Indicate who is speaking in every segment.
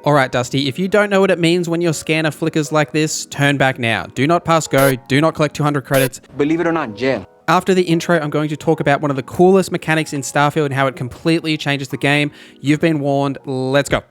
Speaker 1: All right, Dusty, if you don't know what it means when your scanner flickers like this, turn back now. Do not pass go, do not collect 200 credits.
Speaker 2: Believe it or not, jail.
Speaker 1: After the intro, I'm going to talk about one of the coolest mechanics in Starfield and how it completely changes the game. You've been warned, let's go.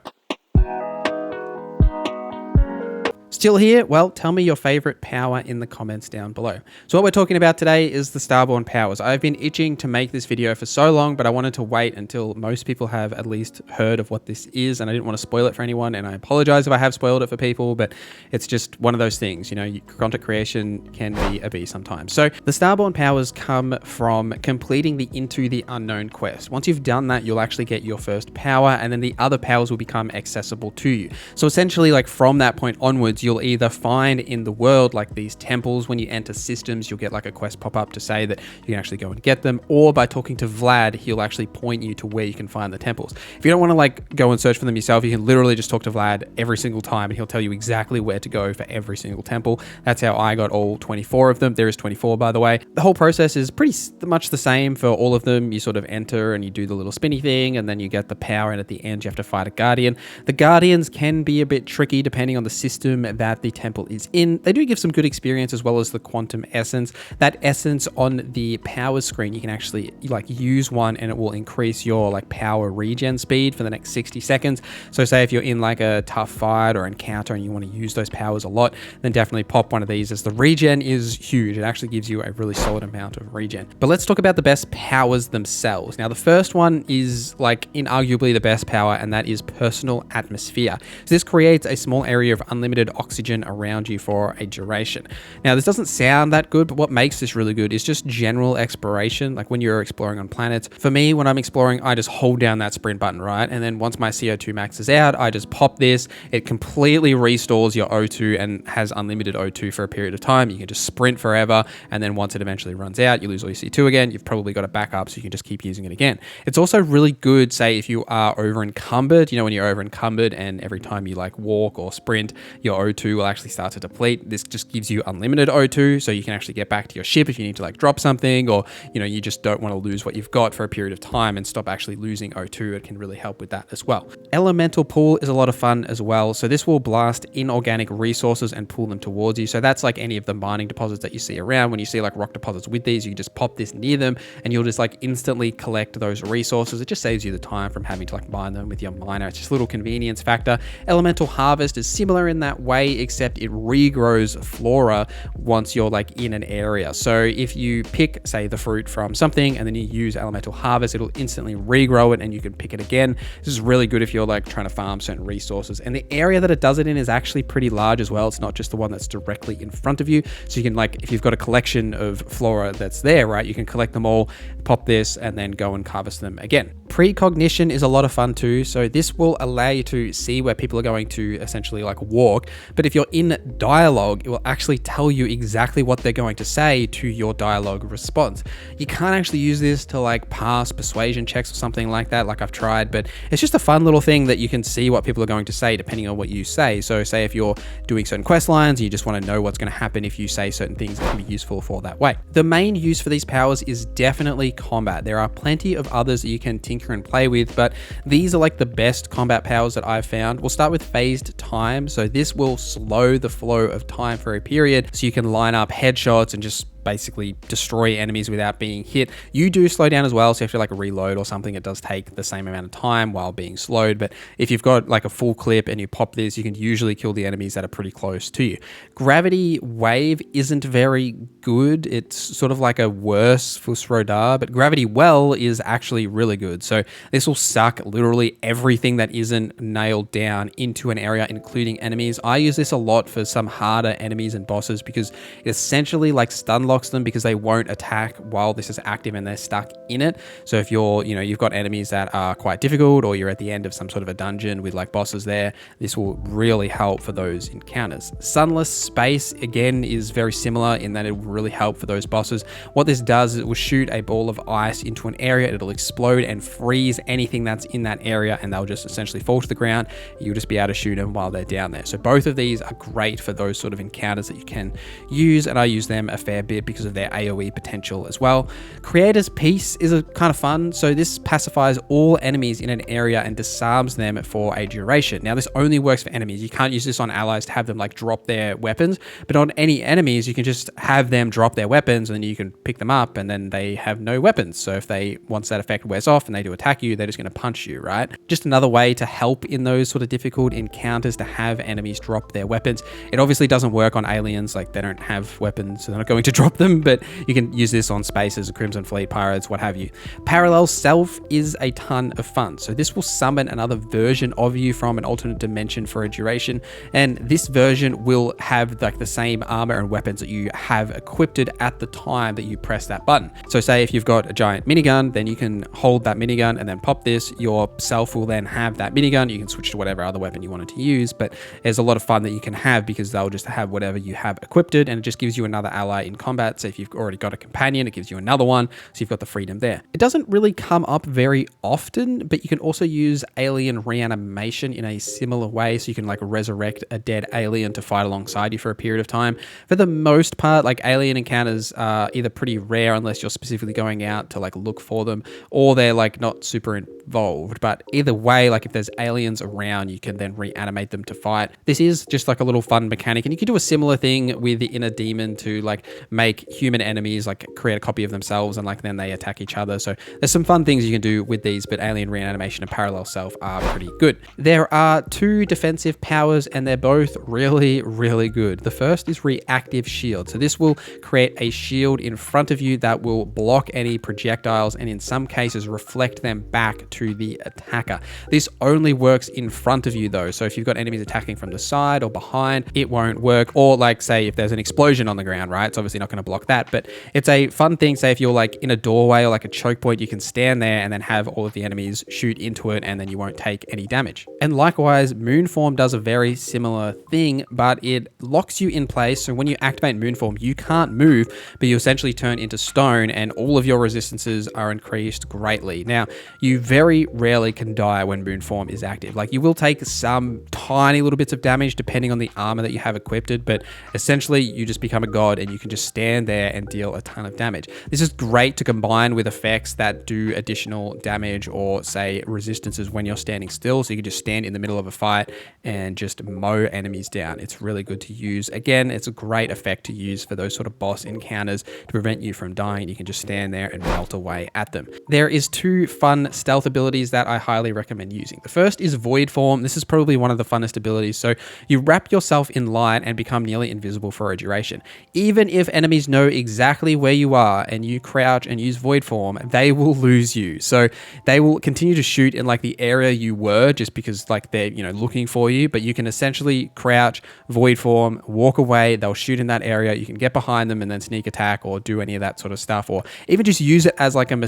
Speaker 1: Still here? Well, tell me your favorite power in the comments down below. So what we're talking about today is the Starborn Powers. I've been itching to make this video for so long, but I wanted to wait until most people have at least heard of what this is, and I didn't want to spoil it for anyone, and I apologize if I have spoiled it for people, but it's just one of those things, you know, content creation can be a beast sometimes. So the Starborn Powers come from completing the Into the Unknown quest. Once you've done that, you'll actually get your first power, and then the other powers will become accessible to you. So essentially, like from that point onwards, you'll either find in the world like these temples. When you enter systems, you'll get like a quest pop up to say that you can actually go and get them, or by talking to Vlad, he'll actually point you to where you can find the temples. If you don't want to like go and search for them yourself, you can literally just talk to Vlad every single time and he'll tell you exactly where to go for every single temple. That's how I got all 24 of them. There is 24, by the way. The whole process is pretty much the same for all of them. You sort of enter and you do the little spinny thing, and then you get the power, and at the end you have to fight a guardian. The guardians can be a bit tricky depending on the system that the temple is in. They do give some good experience, as well as the quantum essence. That essence on the power screen, you can actually like use one and it will increase your like power regen speed for the next 60 seconds. So say if you're in like a tough fight or encounter and you want to use those powers a lot, then definitely pop one of these, as the regen is huge. It actually gives you a really solid amount of regen. But let's talk about the best powers themselves. Now the first one is like inarguably the best power, and that is personal atmosphere. So this creates a small area of unlimited oxygen around you for a duration. Now this doesn't sound that good, but what makes this really good is just general exploration. Like when you're exploring on planets, for me, when I'm exploring, I just hold down that sprint button, right? And then once my CO2 maxes out, I just pop this. It completely restores your O2 and has unlimited O2 for a period of time. You can just sprint forever, and then once it eventually runs out, you lose all your C2 again. You've probably got a backup, so you can just keep using it again. It's also really good, say if you are over encumbered, you know, when you're over encumbered and every time you like walk or sprint, your O2 will actually start to deplete. This just gives you unlimited O2, so you can actually get back to your ship if you need to like drop something, or you know, you just don't want to lose what you've got for a period of time and stop actually losing O2. It can really help with that as well. Elemental pull is a lot of fun as well. So this will blast inorganic resources and pull them towards you. So that's like any of the mining deposits that you see around. When you see like rock deposits with these, you just pop this near them and you'll just like instantly collect those resources. It just saves you the time from having to like mine them with your miner. It's just a little convenience factor. Elemental harvest is similar in that way, except it regrows flora once you're like in an area. So if you pick, say, the fruit from something and then you use elemental harvest, it'll instantly regrow it and you can pick it again. This is really good if you're like trying to farm certain resources. And the area that it does it in is actually pretty large as well. It's not just the one that's directly in front of you. So you can like, if you've got a collection of flora that's there, right, you can collect them all, pop this, and then go and harvest them again. Precognition is a lot of fun too. So this will allow you to see where people are going to essentially like walk. But if you're in dialogue, it will actually tell you exactly what they're going to say to your dialogue response. You can't actually use this to like pass persuasion checks or something like that, like I've tried, but it's just a fun little thing that you can see what people are going to say depending on what you say. So say if you're doing certain quest lines, you just want to know what's going to happen if you say certain things that can be useful for that way. The main use for these powers is definitely combat. There are plenty of others that you can tinker and play with, but these are like the best combat powers that I've found. We'll start with phased time. So this will slow the flow of time for a period, so you can line up headshots and just basically destroy enemies without being hit. You do slow down as well, so if you have to like reload or something, it does take the same amount of time while being slowed. But if you've got like a full clip and you pop this, you can usually kill the enemies that are pretty close to you. Gravity wave isn't very good. It's sort of like a worse Fusrodar, but gravity well is actually really good. So this will suck literally everything that isn't nailed down into an area, including enemies. I use this a lot for some harder enemies and bosses because it essentially like stun locks them, because they won't attack while this is active and they're stuck in it. So if you're, you know, you've got enemies that are quite difficult, or you're at the end of some sort of a dungeon with like bosses there, this will really help for those encounters. Sunless space again is very similar in that it will really help for those bosses. What this does is it will shoot a ball of ice into an area, it'll explode and freeze anything that's in that area, and they'll just essentially fall to the ground. You'll just be able to shoot them while they're down there. So both of these are great for those sort of encounters that you can use, and I use them a fair bit. area because of their AoE potential as well. Creator's Peace is a kind of fun. So this pacifies all enemies in an area and disarms them for a duration. Now this only works for enemies. You can't use this on allies to have them like drop their weapons, but on any enemies, you can just have them drop their weapons and then you can pick them up and then they have no weapons. So if they, once that effect wears off and they do attack you, they're just going to punch you, right? Just another way to help in those sort of difficult encounters to have enemies drop their weapons. It obviously doesn't work on aliens, like they don't have weapons, so they're not going to drop them, but you can use this on spaces, Crimson Fleet, pirates, what have you. Parallel Self is a ton of fun. So this will summon another version of you from an alternate dimension for a duration, and this version will have like the same armor and weapons that you have equipped at the time that you press that button. So say if you've got a giant minigun, then you can hold that minigun and then pop this. Your self will then have that minigun. You can switch to whatever other weapon you wanted to use, but there's a lot of fun that you can have because they'll just have whatever you have equipped, and it just gives you another ally in combat. So if you've already got a companion, it gives you another one. So you've got the freedom there. It doesn't really come up very often, but you can also use alien reanimation in a similar way. So you can like resurrect a dead alien to fight alongside you for a period of time. For the most part, like alien encounters are either pretty rare unless you're specifically going out to like look for them, or they're like not super involved. But either way, like if there's aliens around, you can then reanimate them to fight. This is just like a little fun mechanic, and you can do a similar thing with the inner demon to like make human enemies like create a copy of themselves and like then they attack each other. So there's some fun things you can do with these, but alien reanimation and parallel self are pretty good. There are two defensive powers and they're both really, really good. The first is reactive shield. So this will create a shield in front of you that will block any projectiles and in some cases reflect them back to the attacker. This only works in front of you though. So if you've got enemies attacking from the side or behind, it won't work. Or like say if there's an explosion on the ground, right? It's obviously not going to block that, but it's a fun thing. Say if you're like in a doorway or like a choke point, you can stand there and then have all of the enemies shoot into it and then you won't take any damage. And likewise, Moonform does a very similar thing, but it locks you in place. So when you activate Moonform, you can't move, but you essentially turn into stone and all of your resistances are increased greatly. Now, you very rarely can die when Moonform is active. Like you will take some tiny little bits of damage depending on the armor that you have equipped, but essentially you just become a god and you can just stand there and deal a ton of damage. This is great to combine with effects that do additional damage or say resistances when you're standing still. So you can just stand in the middle of a fight and just mow enemies down. It's really good to use. Again, it's a great effect to use for those sort of boss encounters to prevent you from dying. You can just stand there and melt away at them. There is two fun stealth abilities that I highly recommend using. The first is Void Form. This is probably one of the funnest abilities. So you wrap yourself in light and become nearly invisible for a duration. Even if enemies know exactly where you are and you crouch and use Void Form, they will lose you. So they will continue to shoot in like the area you were just because like they're, you know, looking for you, but you can essentially crouch, Void Form, walk away, they'll shoot in that area, you can get behind them and then sneak attack or do any of that sort of stuff, or even just use it as like an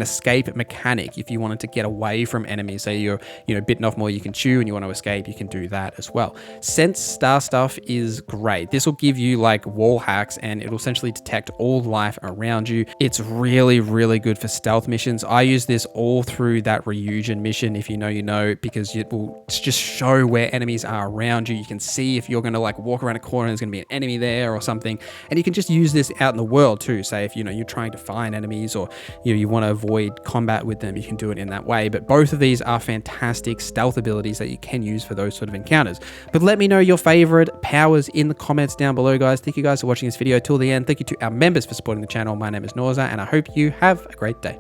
Speaker 1: escape mechanic. If you wanted to get away from enemies, say you're, you know, bitten off more you can chew and you want to escape, you can do that as well. Sense Star Stuff is great. This will give you like wall hacks and it'll essentially detect all life around you. It's really, really good for stealth missions. I use this all through that Ryujin mission, if you know, you know, because it will just show where enemies are around you. You can see if you're going to like walk around a corner, there's going to be an enemy there or something. And you can just use this out in the world too. Say if, you know, you're trying to find enemies or you want to avoid combat with them, you can do it in that way. But both of these are fantastic stealth abilities that you can use for those sort of encounters. But let me know your favorite powers in the comments down below, guys. Thank you guys for watching this video till the end. Thank you to our members for supporting the channel. My name is NorZZa, and I hope you have a great day.